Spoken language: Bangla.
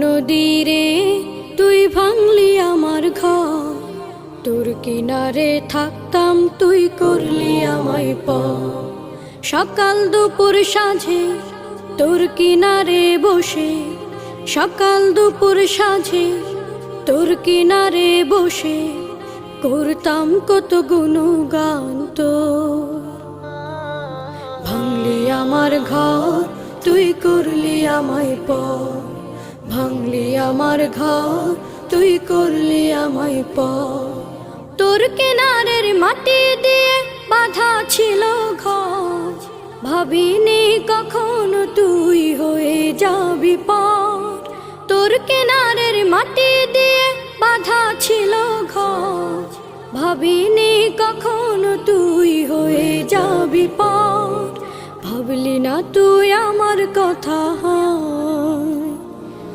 নদীরে তুই ভাঙলি আমার ঘর, তোর কিনারে থাকতাম তুই করলি আমায় পর। সকাল দুপুর সাঁঝে তোর কিনারে বসে, সকাল দুপুর সাঁঝে তোর কিনারে বসে করতাম কত গুণগান তোর। ভাঙলি আমার ঘর তুই করলি আমায় পর, ভাঙলি আমার ঘর তুই করলি আমায় পর। তোর কিনারের মাটি দিয়ে বাঁধা ছিল ঘর, ভাবিনি কখনো তুই হয়ে যাবি পার। তোর কিনারের মাটি দিয়ে বাঁধা ছিল ঘর, ভাবিনি কখনো তুই হয়ে যাবি পার। ভাবলি না তুই আমার কথা।